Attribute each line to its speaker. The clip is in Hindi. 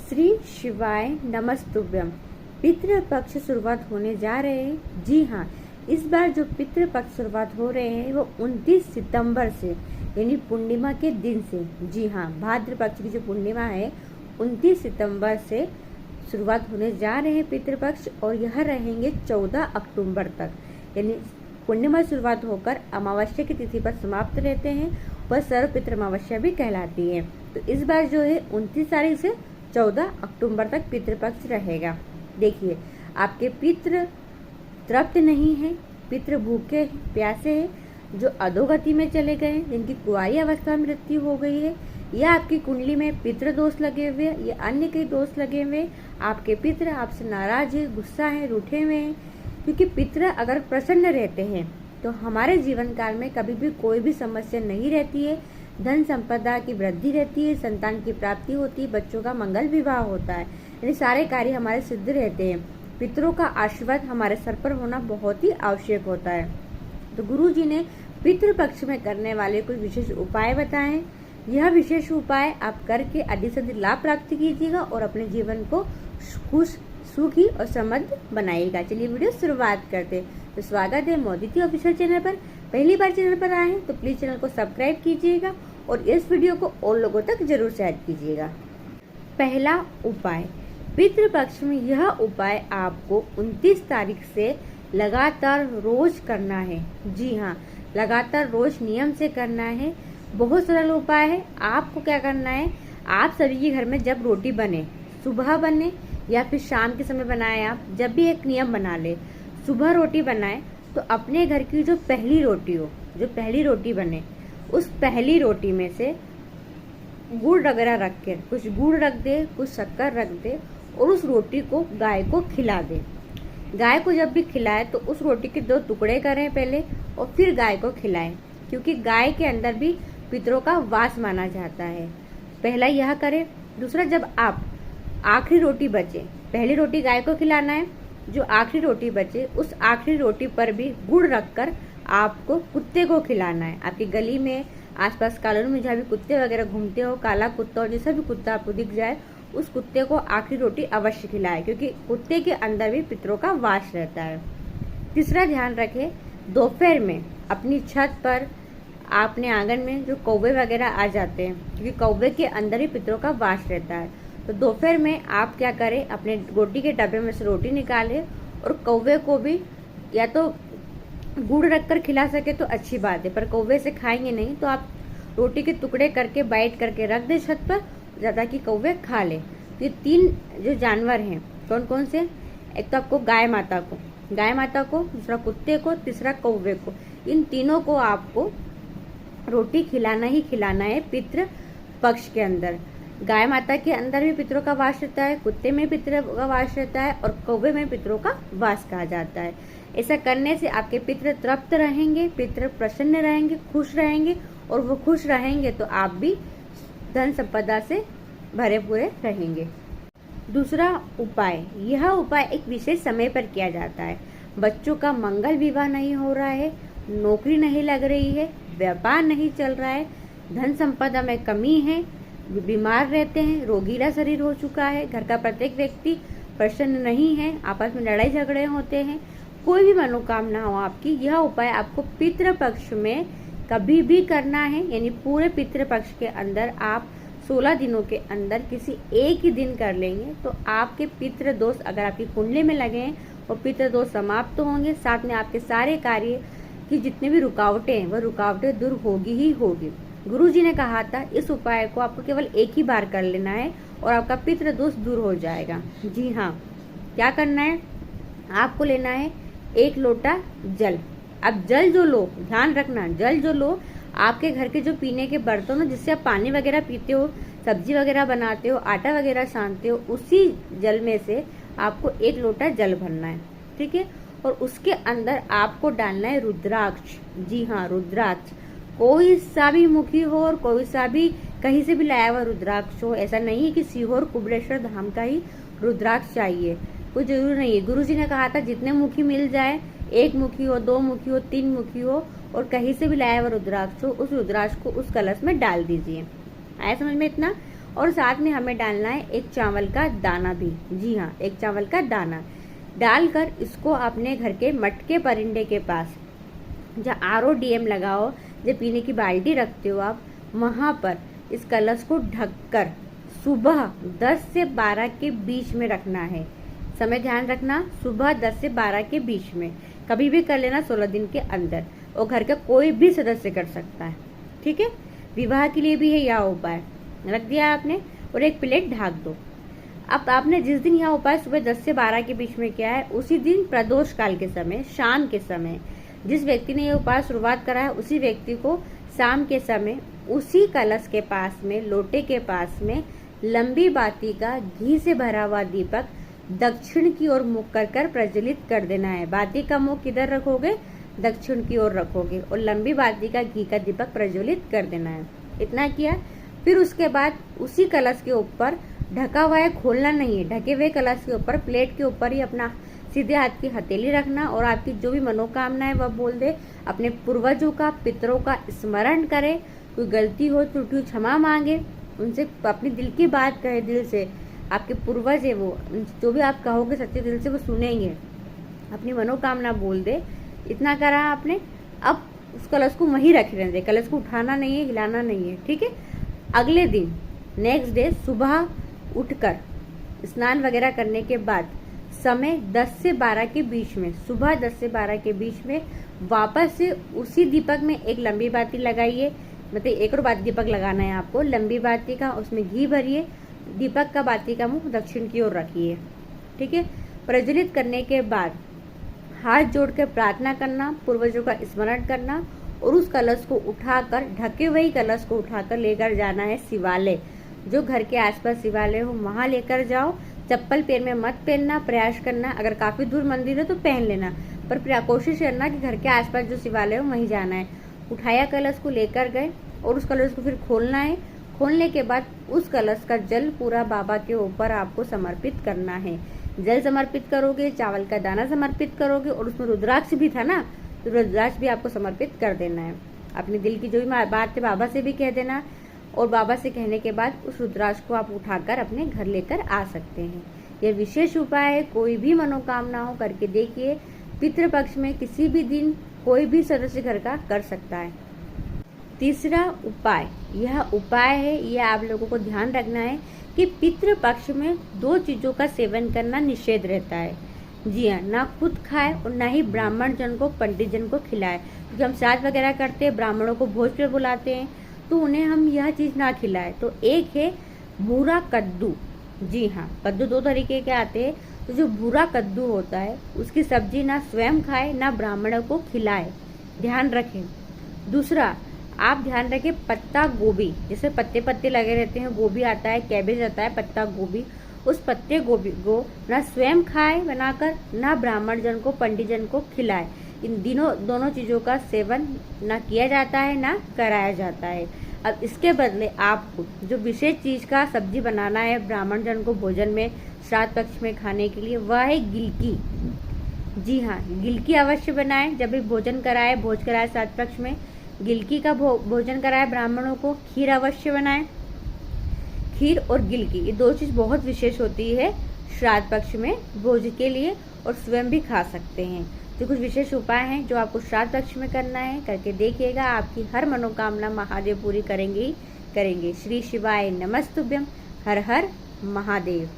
Speaker 1: श्री शिवाय नमस्तुभ्यम। पितृपक्ष शुरुआत होने जा रहे हैं। जी हाँ, इस बार जो पितृपक्ष शुरुआत हो रहे हैं वो 29 सितंबर से यानी पूर्णिमा के दिन से। जी हाँ, भाद्र पक्ष की जो पूर्णिमा है 29 सितंबर से शुरुआत होने जा रहे हैं पितृपक्ष, और यह रहेंगे 14 अक्टूबर तक। यानी पूर्णिमा शुरुआत होकर अमावस्या की तिथि पर समाप्त रहते हैं। वह सर्व पितृ अमावस्या भी कहलाती है। तो इस बार जो है 29 तारीख से 14 अक्टूबर तक पितृपक्ष रहेगा। देखिए, आपके पितृ तृप्त नहीं है, पितृ भूखे प्यासे हैं, जो अधोगति में चले गए, जिनकी कुंवारी अवस्था में मृत्यु हो गई है, या आपकी कुंडली में पितृ दोष लगे हुए या अन्य कई दोष लगे हुए, आपके पितृ आपसे नाराज है, गुस्सा है, रूठे हुए हैं। क्योंकि पितृ अगर प्रसन्न रहते हैं तो हमारे जीवन काल में कभी भी कोई भी समस्या नहीं रहती है। धन संपदा की वृद्धि रहती है, संतान की प्राप्ति होती है, बच्चों का मंगल विवाह होता है, यानी सारे कार्य हमारे सिद्ध रहते हैं। पितरों का आशीर्वाद हमारे सर पर होना बहुत ही आवश्यक होता है। तो गुरु जी ने पितृपक्ष में करने वाले कुछ विशेष उपाय बताए। यह विशेष उपाय आप करके अधिक से अधिक लाभ प्राप्त कीजिएगा और अपने जीवन को खुश, सुखी और समृद्ध बनाइएगा। चलिए वीडियो शुरुआत करते हैं। तो स्वागत है मोदिती ऑफिशियल चैनल पर। पहली बार चैनल पर आए हैं तो प्लीज चैनल को सब्सक्राइब कीजिएगा और इस वीडियो को और लोगों तक जरूर शेयर कीजिएगा। पहला उपाय, पितृपक्ष में यह उपाय आपको 29 तारीख से लगातार रोज करना है। जी हाँ, लगातार रोज नियम से करना है। बहुत सरल उपाय है। आपको क्या करना है, आप सभी के घर में जब रोटी बने, सुबह बने या फिर शाम के समय बनाए, आप जब भी एक नियम बना ले, सुबह रोटी बनाए तो अपने घर की जो पहली रोटी हो, जो पहली रोटी बने, उस पहली रोटी में से गुड़ वगैरह रख के, कुछ गुड़ रख दे, कुछ शक्कर रख दे और उस रोटी को गाय को खिला दे। गाय को जब भी खिलाए तो उस रोटी के 2 टुकड़े करें पहले और फिर गाय को खिलाएं, क्योंकि गाय के अंदर भी पितरों का वास माना जाता है। पहला यह करें। दूसरा, जब आप आखिरी रोटी बचे, पहली रोटी गाय को खिलाना है, जो आखिरी रोटी बचे उस आखिरी रोटी पर भी गुड़ रखकर आपको कुत्ते को खिलाना है। आपकी गली में, आसपास कॉलोनी में जहाँ भी कुत्ते वगैरह घूमते हो, काला कुत्ता और जैसा भी कुत्ता आपको दिख जाए, उस कुत्ते को आखिरी रोटी अवश्य खिलाए, क्योंकि कुत्ते के अंदर भी पितरों का वास रहता है। तीसरा, ध्यान रखें, दोपहर में अपनी छत पर, अपने आंगन में जो कौवे वगैरह आ जाते हैं, क्योंकि कौवे के अंदर ही पितरों का वास रहता है। तो दोपहर में आप क्या करें, अपने रोटी के डब्बे में से रोटी निकालें और कौवे को भी या तो गुड़ रखकर खिला सके तो अच्छी बात है, पर कौवे से खाएंगे नहीं तो आप रोटी के टुकड़े करके बाइट करके रख दें छत पर, ज़्यादा कि कौवे खा ले। तो ये 3 जो जानवर हैं, कौन कौन से, एक तो आपको गाय माता को, दूसरा कुत्ते को, तीसरा कौवे को, इन तीनों को आपको रोटी खिलाना ही खिलाना है पितृ पक्ष के अंदर। गाय माता के अंदर भी पितरों का वास रहता है, कुत्ते में पितरों का वास रहता है और कौवे में पितरों का वास कहा जाता है। ऐसा करने से आपके पितृ तृप्त रहेंगे, पितृ प्रसन्न रहेंगे, खुश रहेंगे, और वो खुश रहेंगे तो आप भी धन संपदा से भरे पूरे रहेंगे। दूसरा उपाय, यह उपाय एक विशेष समय पर किया जाता है। बच्चों का मंगल विवाह नहीं हो रहा है, नौकरी नहीं लग रही है, व्यापार नहीं चल रहा है, धन संपदा में कमी है, बीमार रहते हैं, रोगीला शरीर हो चुका है, घर का प्रत्येक व्यक्ति प्रसन्न नहीं है, आपस में लड़ाई झगड़े होते हैं, कोई भी मनोकामना हो आपकी, यह उपाय आपको पितृपक्ष में कभी भी करना है। यानी पूरे पितृपक्ष के अंदर आप 16 दिनों के अंदर किसी एक ही दिन कर लेंगे तो आपके पितृ दोष, अगर आपकी कुंडली में लगे हैं, वो पितृ दोष समाप्त होंगे। साथ में आपके सारे कार्य की जितनी भी रुकावटें हैं, वह रुकावटें दूर होगी ही होगी। गुरु जी ने कहा था इस उपाय को आपको केवल एक ही बार कर लेना है और आपका पितृ दोष दूर हो जाएगा। जी हाँ, क्या करना है, आपको लेना है 1 लोटा जल। अब जल जो लो, ध्यान रखना, जल जो लो, आपके घर के जो पीने के बर्तन हो, जिससे आप पानी वगैरह पीते हो, सब्जी वगैरह बनाते हो, आटा वगैरह सानते हो, उसी जल में से आपको 1 लोटा जल भरना है। ठीक है, और उसके अंदर आपको डालना है रुद्राक्ष। जी हाँ, रुद्राक्ष, कोई सा भी मुखी हो और कोई सा भी कहीं से भी लाया हुआ रुद्राक्ष हो। ऐसा नहीं है कि सीहोर कुबलेश्वर धाम का ही रुद्राक्ष चाहिए, कोई जरूरी नहीं है। गुरु जी ने कहा था जितने मुखी मिल जाए, 1 मुखी हो, 2 मुखी हो, 3 मुखी हो, और कहीं से भी लाया हुआ रुद्राक्ष हो, उस रुद्राक्ष को उस कलश में डाल दीजिए। आया समझ में इतना? और साथ में हमें डालना है एक चावल का दाना भी। जी हाँ, एक चावल का दाना डालकर इसको अपने घर के मटके परिंदे के पास, जहाँ RODM लगाओ, जो पीने की बाल्टी रखते हो आप, वहाँ पर इस कलश को ढककर सुबह 10 से 12 के बीच में रखना है। समय ध्यान रखना, सुबह 10 से 12 के बीच में, कभी भी कर लेना 16 दिन के अंदर, और घर का कोई भी सदस्य कर सकता है। ठीक है, विवाह के लिए भी है यह उपाय। रख दिया आपने और एक प्लेट ढक दो। अब आपने जिस दिन यह उपाय सुबह 10 से 12 के बीच में किया है, उसी दिन प्रदोष काल के समय, शाम के समय, जिस व्यक्ति ने यह उपाय शुरुआत करा है उसी व्यक्ति को शाम के समय उसी कलश के पास में, लोटे के पास में लंबी बाती का घी से भरा हुआ दीपक दक्षिण की ओर मुख कर कर प्रज्वलित कर देना है। बाती का मुख किधर रखोगे? दक्षिण की ओर रखोगे और लंबी बाती का घी का दीपक प्रज्वलित कर देना है। इतना किया, फिर उसके बाद उसी कलश के ऊपर ढका हुआ है, खोलना नहीं है, ढके हुए कलश के ऊपर प्लेट के ऊपर ही अपना सीधे हाथ की हथेली रखना और आपकी जो भी मनोकामना है वह बोल दे। अपने पूर्वजों का, पितरों का स्मरण करे, कोई गलती हो, त्रुटि हो, क्षमा मांगे, उनसे अपनी दिल की बात कहे, दिल से। आपके पूर्वज है वो, जो भी आप कहोगे सच्चे दिल से वो सुनेंगे। अपनी मनोकामना बोल दे। इतना करा आपने, अब उस कलश को वहीं रख रहने दे, कलश को उठाना नहीं है, हिलाना नहीं है। ठीक है, अगले दिन नेक्स्ट डे सुबह उठकर स्नान वगैरह करने के बाद समय 10 से 12 के बीच में, सुबह 10 से 12 के बीच में वापस से उसी दीपक में एक लंबी बाती लगाइए। मतलब एक और बाती दीपक लगाना है आपको, लंबी बाती का, उसमें घी भरिए, दीपक का बाती का मुंह दक्षिण की ओर रखिए। ठीक है, प्रज्वलित करने के बाद हाथ जोड़कर प्रार्थना करना, पूर्वजों का स्मरण करना और उस कलश को उठाकर, ढके हुए कलश को उठाकर लेकर जाना है शिवालय। जो घर के आसपास शिवालय हो वहां लेकर जाओ। चप्पल पैर में मत पहनना, प्रयास करना, अगर काफी दूर मंदिर है तो पहन लेना, पर कोशिश करना कि घर के आसपास जो शिवालय हो वहीं जाना है। उठाया कलश को, लेकर गए और उस कलश को फिर खोलना है। खोलने के बाद उस कलश का जल पूरा बाबा के ऊपर आपको समर्पित करना है। जल समर्पित करोगे, चावल का दाना समर्पित करोगे और उसमें रुद्राक्ष भी था ना, तो रुद्राक्ष भी आपको समर्पित कर देना है। अपने दिल की जो भी बात है बाबा से भी कह देना और बाबा से कहने के बाद उस रुद्राक्ष को आप उठाकर अपने घर लेकर आ सकते हैं। यह विशेष उपाय है, कोई भी मनोकामना हो करके देखिए। पितृपक्ष में किसी भी दिन कोई भी सदस्य घर का कर सकता है। तीसरा उपाय, यह उपाय है, यह आप लोगों को ध्यान रखना है कि पितृपक्ष में 2 चीजों का सेवन करना निषेध रहता है। जी हाँ, ना खुद खाए और ना ही ब्राह्मण जन को, पंडित जन को खिलाए। क्योंकि हम श्राद्ध वगैरह करते हैं, ब्राह्मणों को भोज पर बुलाते हैं, तो उन्हें हम यह चीज ना खिलाए। तो एक है भूरा कद्दू। जी हाँ, कद्दू 2 तरीके के आते हैं। तो जो भूरा कद्दू होता है उसकी सब्जी ना स्वयं खाए, ना ब्राह्मणों को खिलाए, ध्यान रखें। दूसरा, आप ध्यान रखें पत्ता गोभी, जैसे पत्ते पत्ते लगे रहते हैं, गोभी आता है, कैबेज आता है, पत्ता गोभी, उस पत्ते गोभी को ना स्वयं खाए बनाकर, ना ब्राह्मण जन को, पंडित जन को खिलाए। इन दोनों चीजों का सेवन ना किया जाता है, ना कराया जाता है। अब इसके बदले आपको जो विशेष चीज का सब्जी बनाना है ब्राह्मण जन को भोजन में, श्राद्ध पक्ष में खाने के लिए, वह है गिलकी। जी हाँ, गिलकी अवश्य बनाएं। जब भी भोजन कराए, भोज कराए श्राद्ध पक्ष में, गिलकी का भोजन कराए ब्राह्मणों को। खीर अवश्य बनाएं। खीर और गिलकी, ये 2 चीज बहुत विशेष होती है श्राद्ध पक्ष में भोज के लिए, और स्वयं भी खा सकते हैं। तो कुछ विशेष उपाय हैं जो आपको श्राद्ध पक्ष में करना है, करके देखिएगा। आपकी हर मनोकामना महादेव पूरी करेंगे ही करेंगे। श्री शिवाय नमस्तुभ्यम। हर हर महादेव।